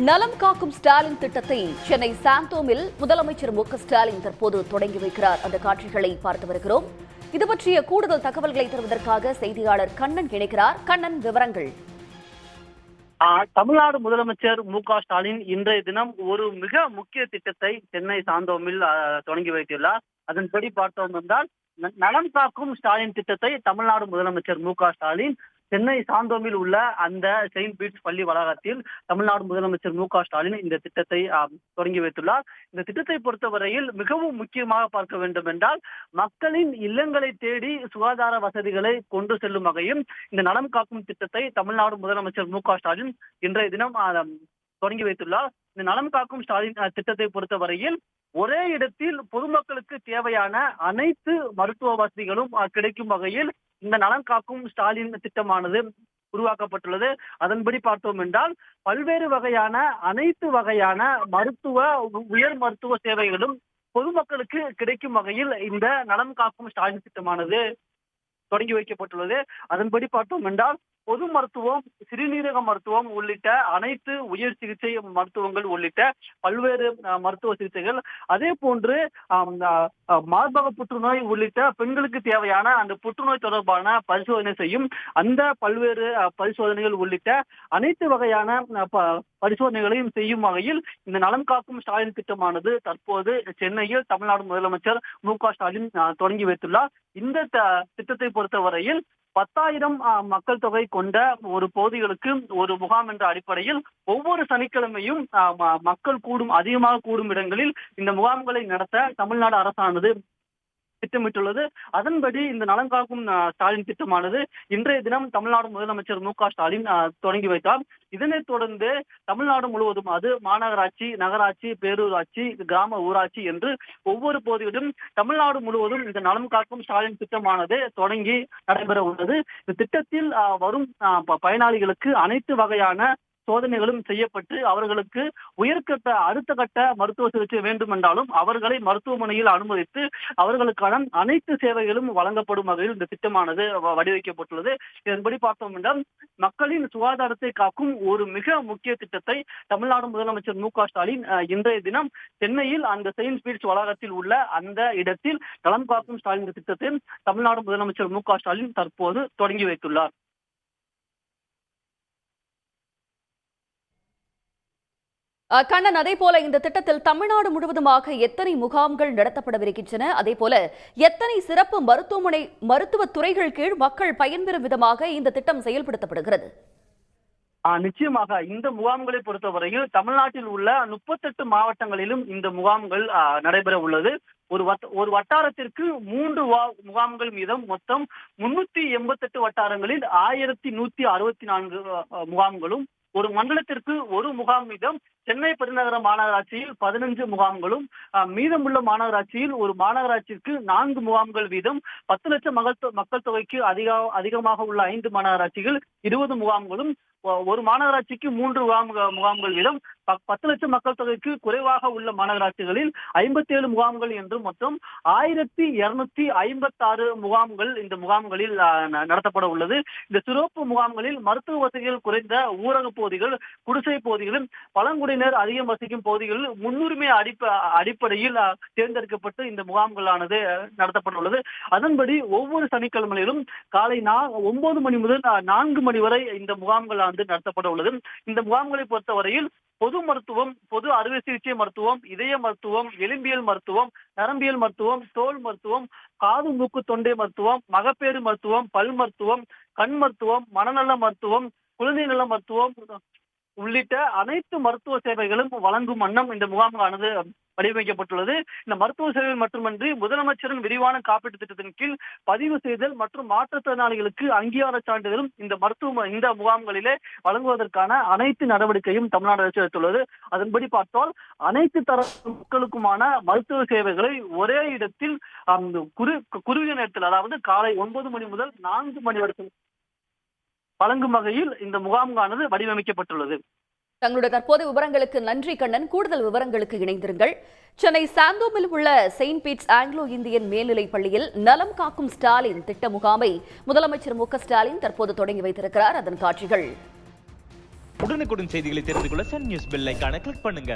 நலம் காக்கும் ஸ்டாலின் திட்டத்தை சென்னை சாந்தோமில் முதலமைச்சர் மு.க.ஸ்டாலின் தற்போது தொடங்கி வைக்கிறார். அந்த காட்சிகளை பார்த்து வருகிறோம். இது பற்றிய கூடுதல் தகவல்களை தருவதற்காக செய்தியாளர் கண்ணன் இணைக்கிறார். கண்ணன், விவரங்கள். தமிழ்நாடு முதலமைச்சர் மு.க.ஸ்டாலின் இன்றைய தினம் ஒரு மிக முக்கிய திட்டத்தை சென்னை சாந்தோமில் தொடங்கி வைத்துள்ளார். அதன்படி பார்த்தோம் என்றால் நலம் காக்கும் ஸ்டாலின் திட்டத்தை தமிழ்நாடு முதலமைச்சர் மு.க.ஸ்டாலின் சென்னை சாந்தோமில் உள்ள அந்த செயின்ட் பீட்ஸ் பள்ளி வளாகத்தில் தமிழ்நாடு முதலமைச்சர் மு.க.ஸ்டாலின் இந்த திட்டத்தை தொடங்கி வைத்துள்ளார். இந்த திட்டத்தை பொறுத்தவரையில் மிகவும் முக்கியமாக பார்க்க வேண்டும் என்றால் மக்களின் இல்லங்களை தேடி சுகாதார வசதிகளை கொண்டு செல்லும் வகையும் இந்த நலம் காக்கும் திட்டத்தை தமிழ்நாடு முதலமைச்சர் மு.க.ஸ்டாலின் இன்றைய தினம் தொடங்கி வைத்துள்ளார். இந்த நலம் காக்கும் ஸ்டாலின் திட்டத்தை பொறுத்தவரையில் ஒரே இடத்தில் பொதுமக்களுக்கு தேவையான அனைத்து மருத்துவ வசதிகளும் கிடைக்கும் வகையில் இந்த நலம் காக்கும் ஸ்டாலின் திட்டமானது உருவாக்கப்பட்டுள்ளது. அதன்படி பார்த்தோம் என்றால் பல்வேறு வகையான அனைத்து வகையான உயர் மருத்துவ சேவைகளும் பொதுமக்களுக்கு கிடைக்கும் வகையில் இந்த நலம் காக்கும் ஸ்டாலின் திட்டமானது தொடங்கி வைக்கப்பட்டுள்ளது. அதன்படி பார்த்தோம் என்றால் பொது மருத்துவம், சிறுநீரக மருத்துவம் உள்ளிட்ட அனைத்து உயர் சிகிச்சை மருத்துவங்கள் உள்ளிட்ட பல்வேறு மருத்துவ சிகிச்சைகள், அதே போன்று மார்பக புற்றுநோய் உள்ளிட்ட பெண்களுக்கு தேவையான அந்த புற்றுநோய் தொடர்பான பரிசோதனை செய்யும் அந்த பல்வேறு பரிசோதனைகள் உள்ளிட்ட அனைத்து வகையான பரிசோதனைகளையும் செய்யும் வகையில் இந்த நலம் காக்கும் ஸ்டாலின் திட்டமானது தற்போது சென்னையில் தமிழ்நாடு முதலமைச்சர் மு.க.ஸ்டாலின் தொடங்கி வைத்துள்ளார். இந்த திட்டத்தை பொறுத்தவரையில் 10,000 மக்கள் தொகை கொண்ட ஒரு பகுதிகளுக்கு ஒரு முகாம் என்ற அடிப்படையில் ஒவ்வொரு சனிக்கிழமையும் மக்கள் அதிகமாக கூடும் இடங்களில் இந்த முகாம்களை நடத்த தமிழ்நாடு அரசானது திட்டமிட்டுள்ளது. அதன்படி இந்த நலம் காக்கும் ஸ்டாலின் திட்டமானது இன்றைய தினம் தமிழ்நாடு முதலமைச்சர் மு.க.ஸ்டாலின் தொடங்கி வைத்தார். இதனைத் தொடர்ந்து தமிழ்நாடு முழுவதும் அது மாநகராட்சி, நகராட்சி, பேரூராட்சி, கிராம ஊராட்சி என்று ஒவ்வொரு பகுதியிலும் தமிழ்நாடு முழுவதும் இந்த நலம் காக்கும் ஸ்டாலின் திட்டமானது தொடங்கி நடைபெற உள்ளது. இந்த திட்டத்தில் வரும் பயனாளிகளுக்கு அனைத்து வகையான சோதனைகளும் செய்யப்பட்டு அவர்களுக்கு உயர்கட்ட அடுத்த கட்ட மருத்துவ சிகிச்சை வேண்டும் என்றாலும் அவர்களை மருத்துவமனையில் அனுமதித்து அவர்களுக்கான அனைத்து சேவைகளும் வழங்கப்படும் வகையில் இந்த திட்டமானது வடிவமைக்கப்பட்டுள்ளது. இதன்படி பார்த்தோம் என்றால் மக்களின் சுகாதாரத்தை காக்கும் ஒரு மிக முக்கிய திட்டத்தை தமிழ்நாடு முதலமைச்சர் மு.க.ஸ்டாலின் இன்றைய தினம் சென்னையில் அந்த செயின்ட் பீட்ஸ் வளாகத்தில் உள்ள அந்த இடத்தில் நலம் காக்கும் ஸ்டாலின் திட்டத்தை தமிழ்நாடு முதலமைச்சர் மு.க.ஸ்டாலின் தற்போது தொடங்கி வைத்துள்ளார். கண்ணன், அதே போல இந்த திட்டத்தில் தமிழ்நாடு முழுவதுமாக எத்தனை முகாம்கள் நடத்தப்படவிருக்கின்றன, அதே போல எத்தனை சிறப்பு மருத்துவ துறைகள் கீழ் மக்கள் பயன்பெறும் விதமாக இந்த திட்டம் செயல்படுத்தப்படுகிறது? நிச்சயமாக இந்த முகாம்களை பொறுத்தவரையில் தமிழ்நாட்டில் உள்ள 38 மாவட்டங்களிலும் இந்த முகாம்கள் நடைபெற உள்ளது. ஒரு வட்டாரத்திற்கு 3 முகாம்கள் மீதம் மொத்தம் 388 வட்டாரங்களில் 1164 முகாம்களும், ஒரு மண்டலத்திற்கு ஒரு முகாம் வீதம் சென்னை பெருநகர மாநகராட்சியில் 15 முகாம்களும், மீதமுள்ள மாநகராட்சியில் ஒரு மாநகராட்சிக்கு 4 முகாம்கள் வீதம், 10 லட்சம் மக்கள் தொகைக்கு அதிகமாக உள்ள 5 மாநகராட்சிகள் 20 முகாம்களும், ஒரு மாநகராட்சிக்கு 3 முகாம்கள் வீதம், 10 லட்சம் மக்கள் தொகைக்கு குறைவாக உள்ள மாநகராட்சிகளில் 57 முகாம்கள் என்று மொத்தம் 1256 முகாம்கள் இந்த முகாம்களில் நடத்தப்பட உள்ளது. இந்த சிறப்பு முகாம்களில் மருத்துவ வசதிகள் குறைந்த ஊரக பகுதிகள், குடிசை பகுதிகளும், பழங்குடியினர் அதிகம் வசிக்கும் பகுதிகளில் முன்னுரிமை அடிப்படையில் தேர்ந்தெடுக்கப்பட்டு இந்த முகாம்களானது நடத்தப்பட உள்ளது. அதன்படி ஒவ்வொரு சனிக்கிழமையிலும் காலை 9 மணி முதல் 4 மணி வரை இந்த முகாம்கள் நடத்தப்பட உள்ளது. இந்த முகாம்களை பொறுத்தவரையில் பொது மருத்துவம், பொது அறுவை சிகிச்சை மருத்துவம், இதய மருத்துவம், எலும்பியல் மருத்துவம், நரம்பியல் மருத்துவம், தோல் மருத்துவம், காது மூக்கு தொண்டை மருத்துவம், மகப்பேறு மருத்துவம், பல் மருத்துவம், கண் மருத்துவம், மனநல மருத்துவம், குழந்தை நல மருத்துவம் உள்ளிட்ட அனைத்து மருத்துவ சேவைகளும் வழங்கும் வண்ணம் இந்த முகாமானது வடிவமைக்கப்பட்டுள்ளது. இந்த மருத்துவ சேவை மட்டுமின்றி முதலமைச்சரின் விரிவான காப்பீட்டு திட்டத்தின் கீழ் பதிவு செய்தல் மற்றும் மாற்றுத்திறனாளிகளுக்கு அங்கீகார சான்றிதழும் இந்த முகாம்களிலே வழங்குவதற்கான அனைத்து நடவடிக்கையும் தமிழ்நாடு அரசு எடுத்துள்ளது. அதன்படி பார்த்தால் அனைத்து தரப்பு மக்களுக்குமான மருத்துவ சேவைகளை ஒரே இடத்தில் குறுகிய நேரத்தில், அதாவது காலை 9 மணி முதல் 4 மணி வரைக்கும் வழங்கும் வகையில் இந்த முகாமானது வடிவமைக்கப்பட்டுள்ளது. தங்களுடைய தற்போதைய விவரங்களுக்கு நன்றி கண்ணன். கூடுதல் விவரங்களுக்கு இணைந்திருங்கள். சென்னை சாந்தோமில் உள்ள செயின்ட் பீட்ஸ் ஆங்கிலோ இந்தியன் மேல்நிலைப் பள்ளியில் நலம் காக்கும் ஸ்டாலின் திட்ட முகாமை முதலமைச்சர் மு.க.ஸ்டாலின் தற்போது தொடங்கி வைத்திருக்கிறார். அதன் காட்சிகள் உடனுக்குடன் செய்திகளை தெரிந்து கொள்ள சன் நியூஸ் பெல் ஐகானை கிளிக் பண்ணுங்க.